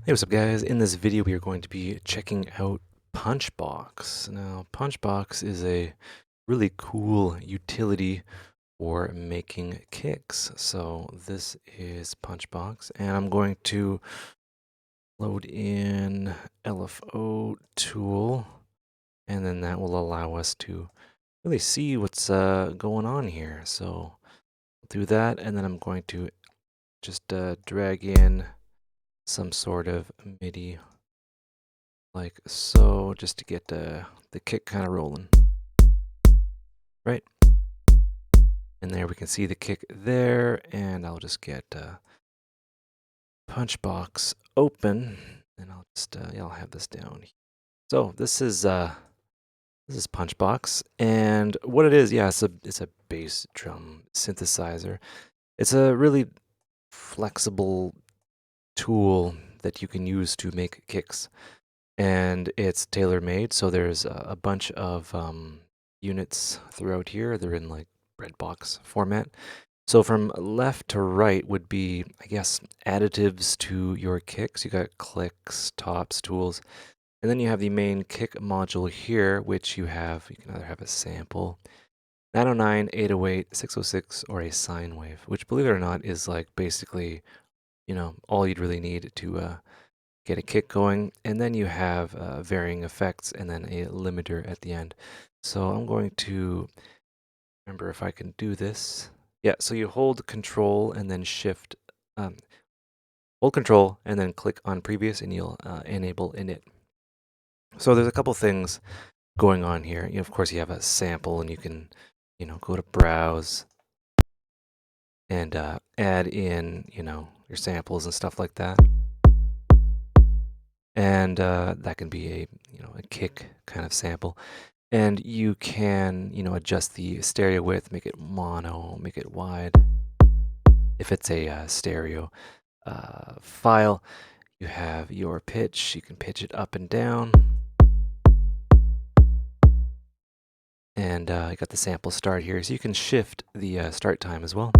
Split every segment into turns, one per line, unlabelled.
Hey, what's up guys? In this video we are going to be checking out PunchBox. Now, PunchBox is a really cool utility for making kicks. So this is PunchBox, and I'm going to load in LFO tool, and then that will allow us to really see what's going on here. So I'll do that, and then I'm going to just drag in some sort of MIDI like so, just to get the kick kind of rolling, right? And there we can see the kick there, and I'll just get PunchBox open, and I'll just yeah, I'll have this down here. So this is PunchBox, and what it is, yeah, it's a bass drum synthesizer. It's a really flexible tool that you can use to make kicks, and it's tailor-made. So there's a bunch of units throughout here. They're in like breadbox format. So from left to right would be, I guess, additives to your kicks. You got clicks, tops, tools, and then you have the main kick module here, which you can either have a sample, 909, 808, 606, or a sine wave, which, believe it or not, is like basically, all you'd really need to get a kick going. And then you have varying effects and then a limiter at the end. So I'm going to remember if I can do this. Yeah, so you hold control and then shift, hold control and then click on previous, and you'll enable init. So there's a couple things going on here. Of course, you have a sample, and you can, go to browse and add in, your samples and stuff like that. And that can be a kick kind of sample. And you can, adjust the stereo width, make it mono, make it wide. If it's a stereo file, you have your pitch. You can pitch it up and down. And you got the sample start here, so you can shift the start time as well.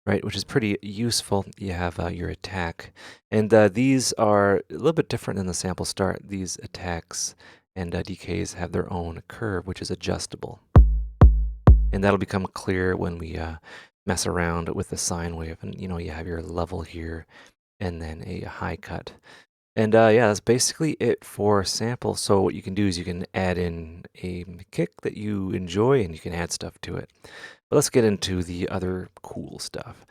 Right, which is pretty useful. You have your attack, and these are a little bit different than the sample start. These attacks and decays have their own curve, which is adjustable, and that'll become clear when we mess around with the sine wave. And you have your level here, and then a high cut. And yeah, that's basically it for sample. So what you can do is you can add in a kick that you enjoy, and you can add stuff to it. But let's get into the other cool stuff.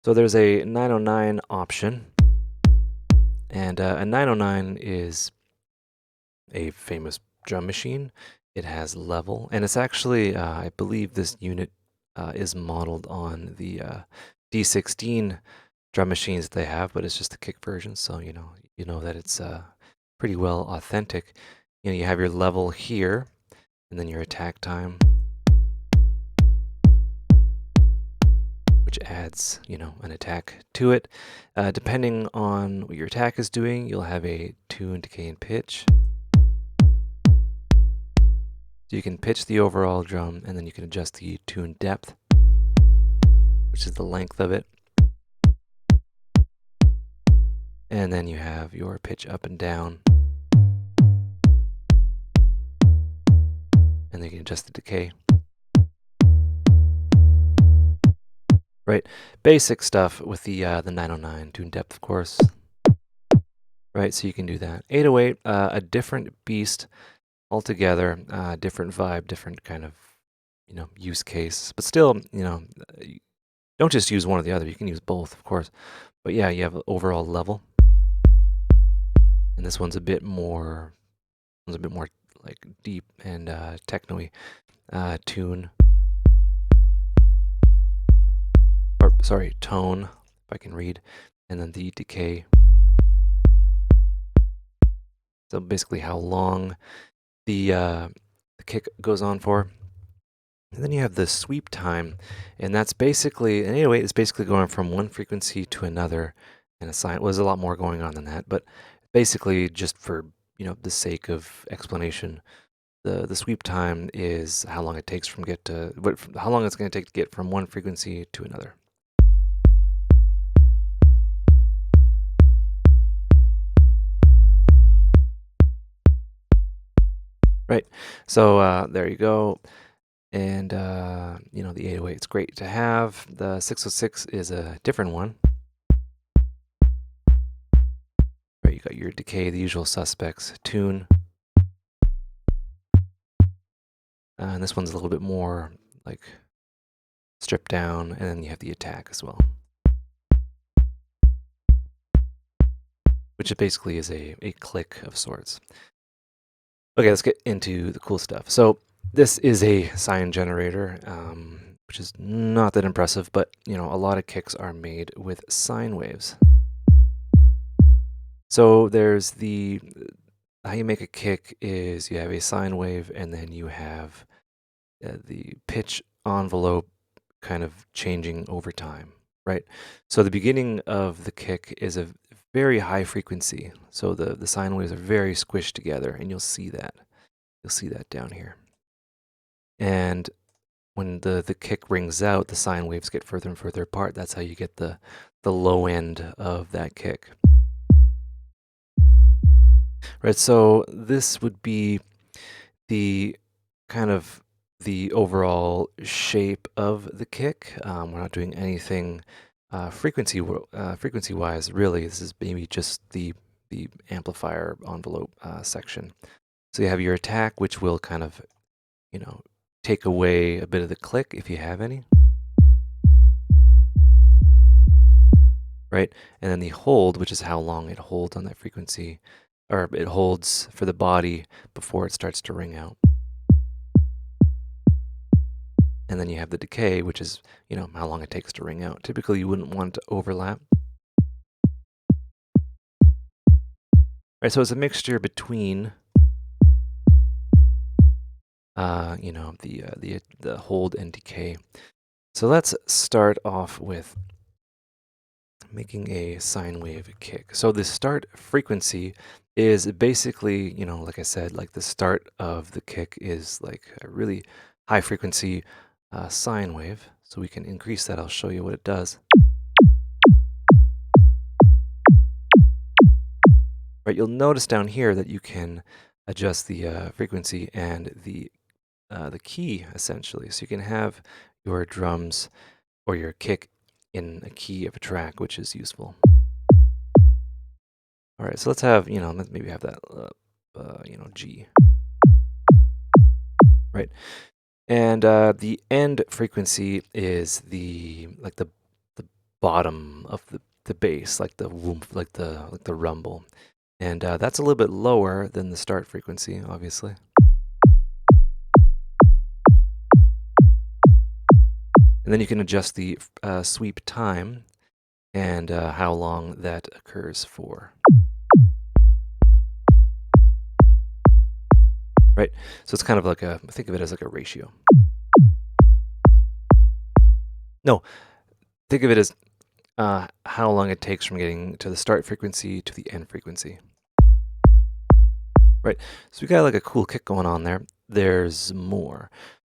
So there's a 909 option, and a 909 is a famous drum machine. It has level, and it's actually, I believe this unit is modeled on the D16 drum machines that they have, but it's just the kick version, so you know that it's pretty well authentic. You have your level here, and then your attack time, which adds, an attack to it. Depending on what your attack is doing, you'll have a tune, decay, and pitch. So you can pitch the overall drum, and then you can adjust the tune depth, which is the length of it. And then you have your pitch up and down. And then you can adjust the decay. Right, basic stuff with the 909 tune depth, of course. Right, so you can do that. 808, a different beast altogether, different vibe, different kind of, use case. But still, don't just use one or the other. You can use both, of course. But yeah, you have an overall level. And this one's a bit more like deep and techno-y tune. Or sorry, tone, if I can read. And then the decay. So basically how long the kick goes on for. And then you have the sweep time, and that's basically, and anyway, it's basically going from one frequency to another. And a sine was a lot more going on than that, but basically, just for the sake of explanation, the sweep time is how long it takes how long it's going to take to get from one frequency to another. right? So there you go. And you know, the 808 is great to have. The 606 is a different one. Right, you got your decay, the usual suspects, tune. And this one's a little bit more like stripped down, and then you have the attack as well, which basically is a click of sorts. Okay, let's get into the cool stuff. So this is a sine generator, which is not that impressive, but you know, a lot of kicks are made with sine waves. So there's how you make a kick is you have a sine wave, and then you have the pitch envelope kind of changing over time, right? So the beginning of the kick is a very high frequency. So the sine waves are very squished together, and you'll see that. You'll see that down here. And when the kick rings out, the sine waves get further and further apart. That's how you get the low end of that kick. Right, so this would be the kind of the overall shape of the kick. We're not doing anything frequency-wise, really. This is maybe just the amplifier envelope section. So you have your attack, which will kind of, you know, take away a bit of the click if you have any. Right? And then the hold, which is how long it holds on that frequency, or it holds for the body before it starts to ring out. And then you have the decay, which is, you know, how long it takes to ring out. Typically, you wouldn't want it to overlap. Right, so it's a mixture between, you know, the hold and decay. So let's start off with making a sine wave kick. So the start frequency is basically, you know, like I said, like the start of the kick is like a really high frequency sine wave. So we can increase that. I'll show you what it does. Right, you'll notice down here that you can adjust the frequency and the key essentially. So you can have your drums or your kick in a key of a track, which is useful. All right, so let's have, you know, let's maybe have that, you know, G. Right, and the end frequency is like the bottom of the bass, like the whoomp, like the rumble, and that's a little bit lower than the start frequency, obviously. And then you can adjust the sweep time and how long that occurs for. Right, so it's kind of like think of it as like a ratio. No, think of it as how long it takes from getting to the start frequency to the end frequency. Right, so we got like a cool kick going on there. There's more.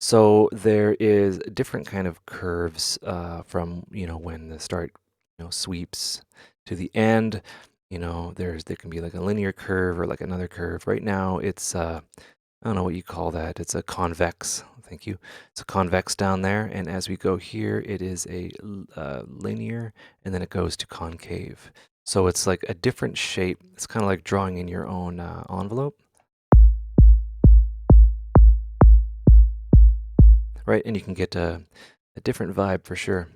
So there is different kind of curves from, you know, when the start, you know, sweeps to the end. You know, there can be like a linear curve or like another curve. Right now it's I don't know what you call that. It's a convex. Thank you. It's a convex down there, and as we go here, it is a linear, and then it goes to concave. So it's like a different shape. It's kind of like drawing in your own envelope. Right, and you can get a different vibe for sure.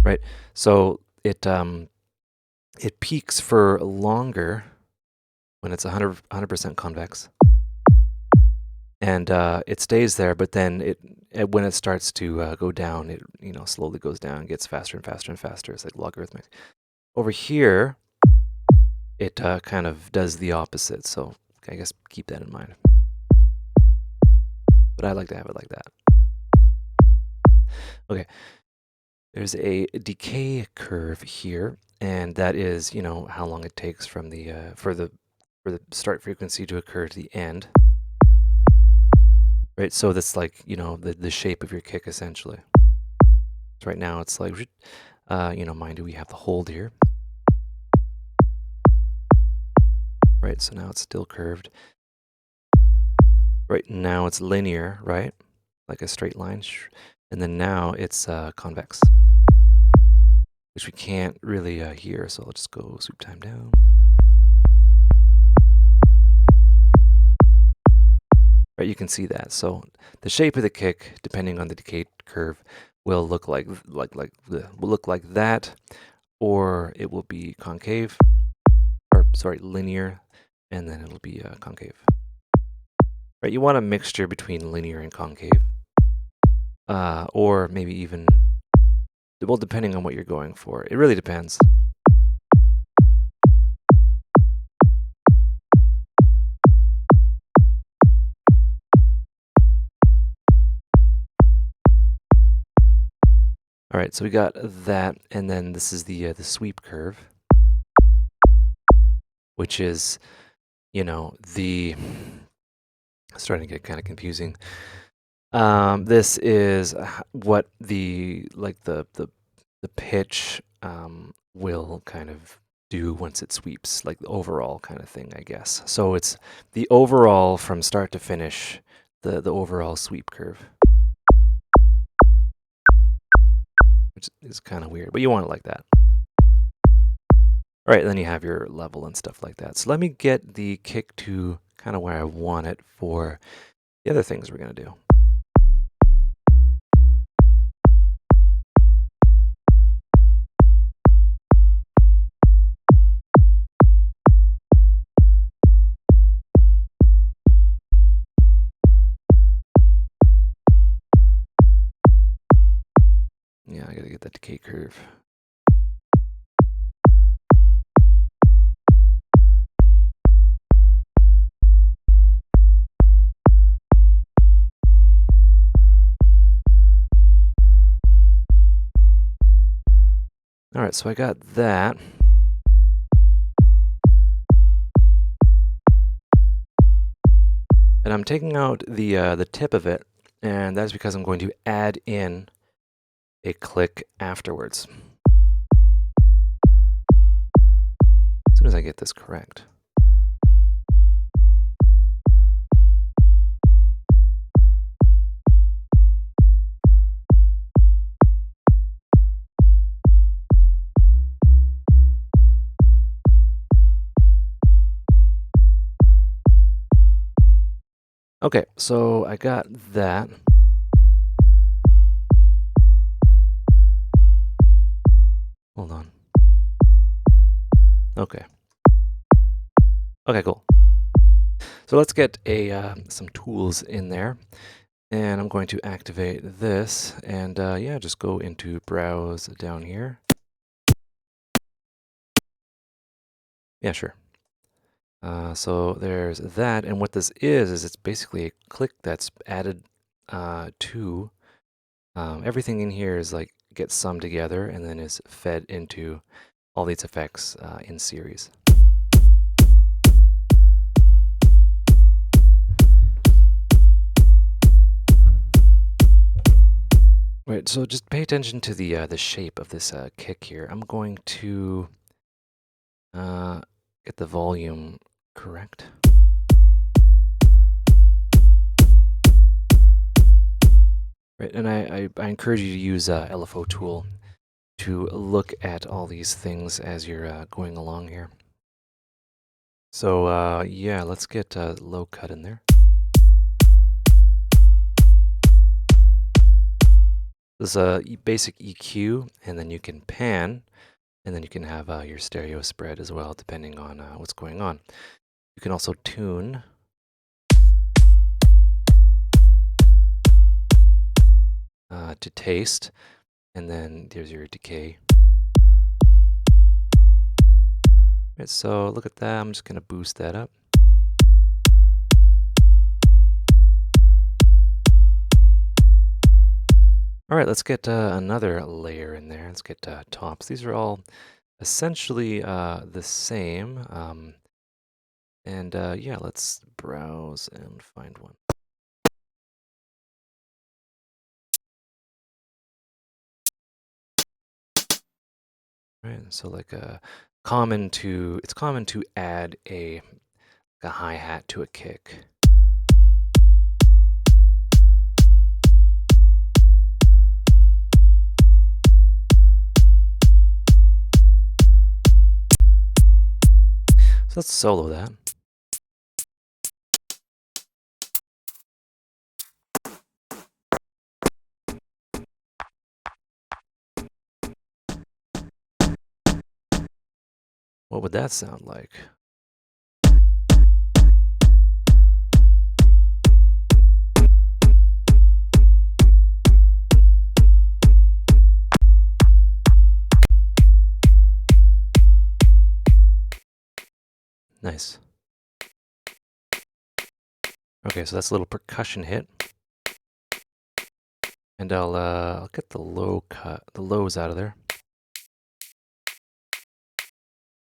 Right, so it peaks for longer when it's 100% convex, and it stays there. But then when it starts to go down, it, you know, slowly goes down, gets faster and faster and faster. It's like logarithmic. Over here, it kind of does the opposite. So I guess keep that in mind. But I like to have it like that. Okay, there's a decay curve here, and that is, you know, how long it takes from the for the start frequency to occur to the end. Right, so that's like, you know, the shape of your kick essentially. So right now it's like, you know, mind you, we have the hold here. right? So now it's still curved. Right now it's linear, right? Like a straight line. And then now it's convex, which we can't really hear. So I'll just go sweep time down. Right, you can see that. So the shape of the kick, depending on the decay curve, will look like that, or it will be concave, or sorry, linear, and then it'll be concave. Right, you want a mixture between linear and concave, or maybe even, well, depending on what you're going for. It really depends. All right, so we got that, and then this is the sweep curve, which is, you know, starting to get kind of confusing. This is what the pitch will kind of do once it sweeps, like the overall kind of thing, I guess. So it's the overall from start to finish, the overall sweep curve, which is kind of weird, but you want it like that. All right, then you have your level and stuff like that. So let me get the kick to kind of where I want it for the other things we're going to do. Yeah, I got to get that decay curve. All right, so I got that. And I'm taking out the tip of it, and that's because I'm going to add in a click afterwards. As soon as I get this correct. Okay, so I got that. Hold on. Okay. Okay, cool. So let's get some tools in there. And I'm going to activate this. And yeah, just go into Browse down here. Yeah, sure. So there's that. And what this is it's basically a click that's added to everything in here is like gets summed together and then is fed into all these effects in series. Right, so just pay attention to the shape of this kick here. I'm going to get the volume correct. Right, and I encourage you to use LFO tool to look at all these things as you're going along here. So yeah, let's get low cut in there. This is a basic EQ, and then you can pan, and then you can have your stereo spread as well, depending on what's going on. You can also tune. To taste, and then there's your decay. Right, so look at that. I'm just going to boost that up. All right, let's get another layer in there. Let's get tops. These are all essentially the same. And yeah, let's browse and find one. Right, so like it's common to add a a hi-hat to a kick. So let's solo that. What would that sound like? Nice. Okay, so that's a little percussion hit. And I'll get the lows out of there,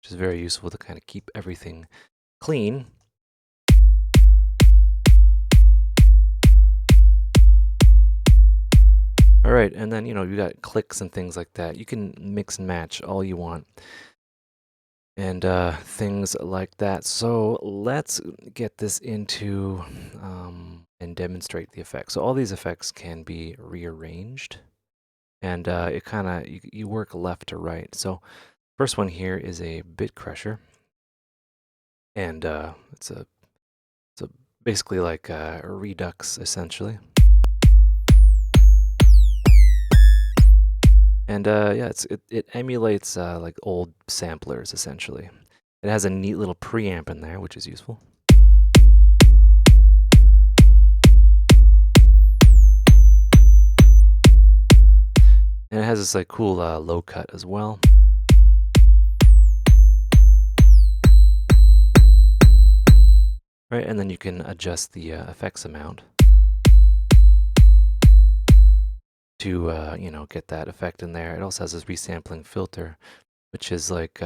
which is very useful to kind of keep everything clean. All right, and then, you know, you got clicks and things like that. You can mix and match all you want. And things like that. So let's get this into and demonstrate the effects. So all these effects can be rearranged, and it kind of you work left to right. So first one here is a bit crusher, and it's basically like a redux essentially. And yeah, it emulates like old samplers essentially. It has a neat little preamp in there, which is useful. And it has this like cool low cut as well. Right, and then you can adjust the effects amount to you know, get that effect in there. It also has this resampling filter, which is like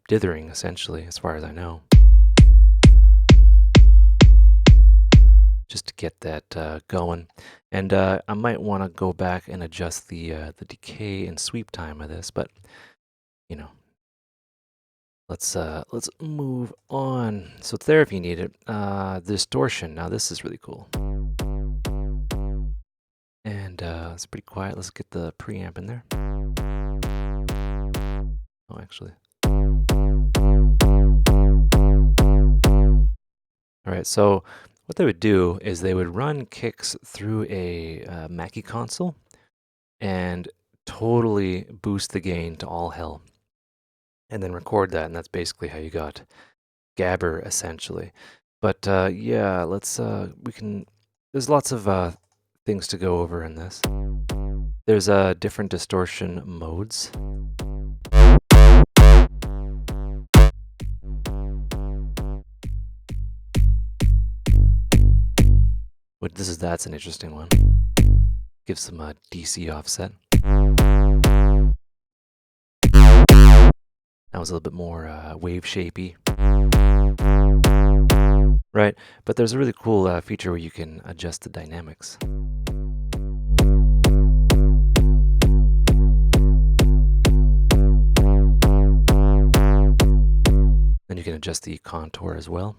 dithering essentially, as far as I know, just to get that going. And I might want to go back and adjust the decay and sweep time of this, but you know, let's move on. So it's there if you need it. Distortion. Now this is really cool. And it's pretty quiet. Let's get the preamp in there. Oh, actually. All right, so what they would do is they would run kicks through a Mackie console and totally boost the gain to all hell, and then record that, and that's basically how you got Gabber essentially. But yeah, let's there's lots of things to go over in this. There's different distortion modes. That's an interesting one. Gives some DC offset. That was a little bit more wave shapey. Right, but there's a really cool feature where you can adjust the dynamics. Then you can adjust the contour as well,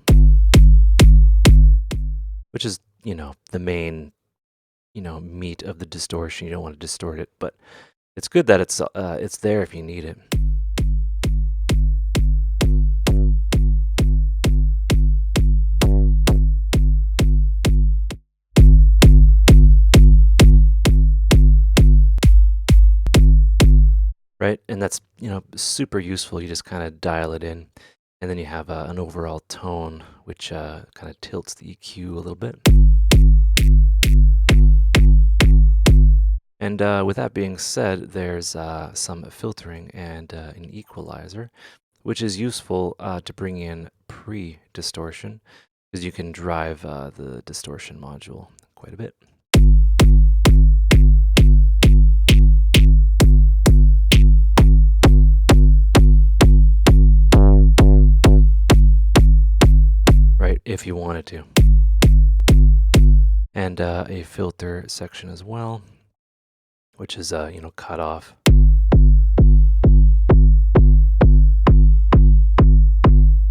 which is, you know, the main, you know, meat of the distortion. You don't want to distort it, but it's good that it's there if you need it. Right, and that's, you know, super useful. You just kind of dial it in, and then you have an overall tone, which kind of tilts the EQ a little bit. And with that being said, there's some filtering and an equalizer, which is useful to bring in pre-distortion, because you can drive the distortion module quite a bit. Right, if you wanted to. And a filter section as well, which is, you know, cut off.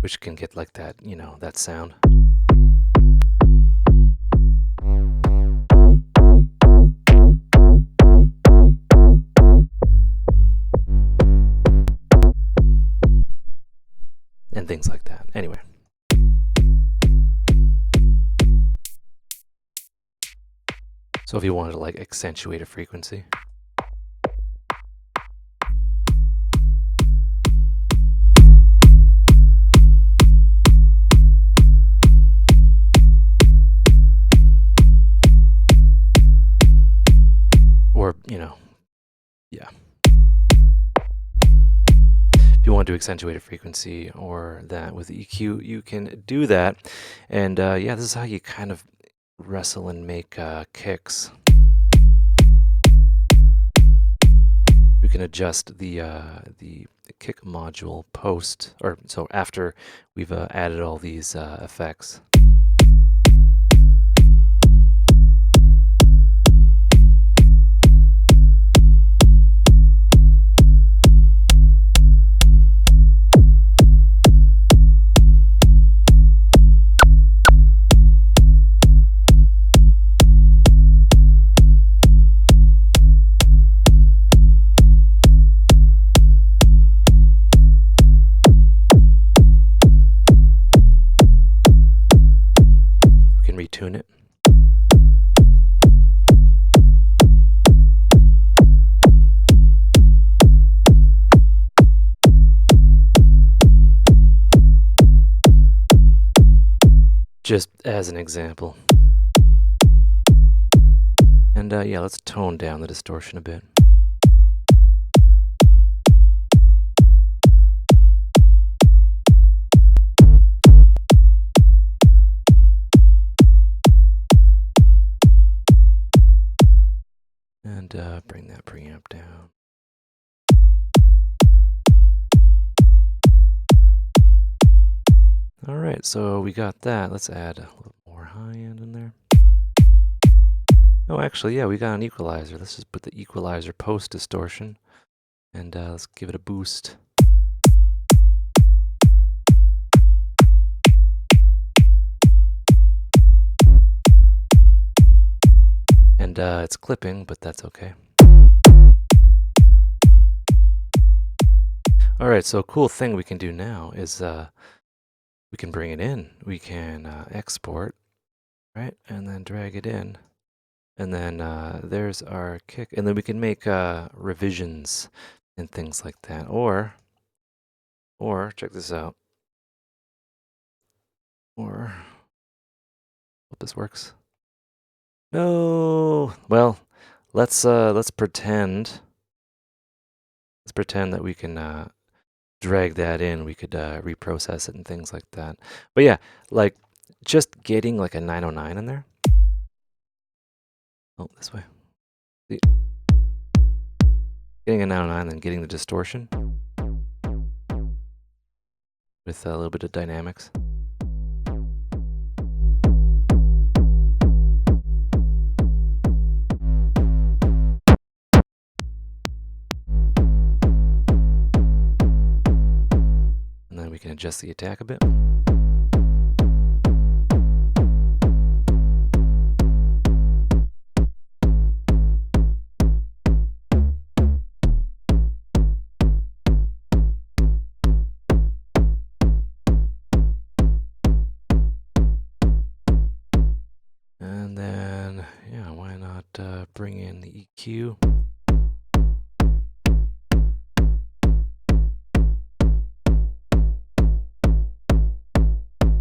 which can get like that, that sound. And things like that. Anyway. So if you wanted to like accentuate a frequency. Or, yeah. If you want to accentuate a frequency or that with EQ, you can do that. And yeah, this is how you kind of wrestle and make kicks. You can adjust the kick module post, or so after we've added all these effects. Retune it. Just as an example. And yeah, let's tone down the distortion a bit. And bring that preamp down. All right, so we got that. Let's add a little more high end in there. Oh, actually, yeah, we got an equalizer. Let's just put the equalizer post distortion, and let's give it a boost. And it's clipping, but that's okay. All right, so a cool thing we can do now is we can bring it in. We can export, right? And then drag it in. And then there's our kick. And then we can make revisions and things like that. Or check this out. Or hope this works. No. Well, let's pretend. Let's pretend that we can drag that in. We could reprocess it and things like that. But yeah, like just getting like a 909 in there. Oh, this way. See? Getting a 909, then getting the distortion with a little bit of dynamics. And then we can adjust the attack a bit. And then, yeah, why not bring in the EQ?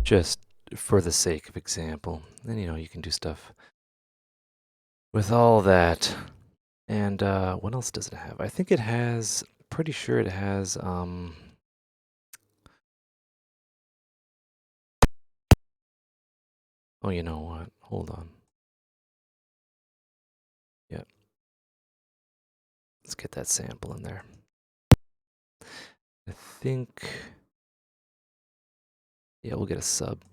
Just for the sake of example. Then, you can do stuff with all that. And what else does it have? I think it has, pretty sure it has, oh, you know what? Hold on. Yep. Let's get that sample in there. I think, yeah, we'll get a sub.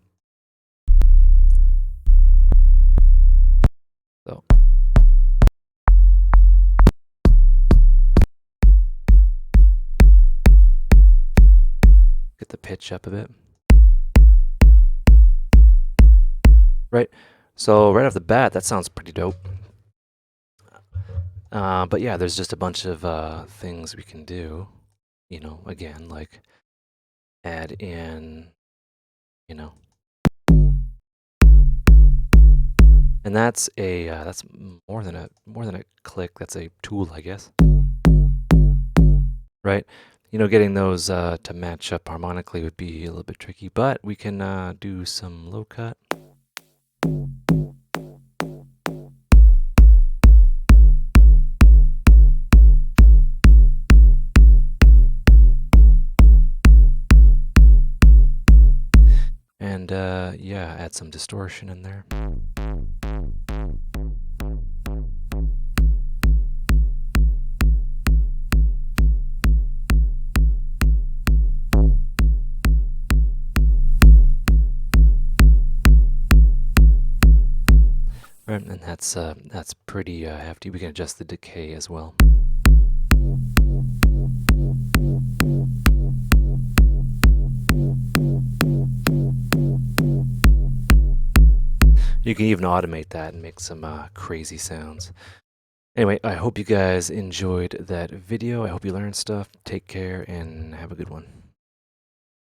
So. Get the pitch up a bit. right? So right off the bat, that sounds pretty dope. But yeah, there's just a bunch of things we can do. You know, again, like add in, you know, and that's more than a click. That's a tool, I guess. Right? You know, getting those to match up harmonically would be a little bit tricky, but we can do some low cut. And yeah, add some distortion in there. Right, and that's pretty hefty. We can adjust the decay as well. You can even automate that and make some crazy sounds. Anyway, I hope you guys enjoyed that video. I hope you learned stuff. Take care and have a good one.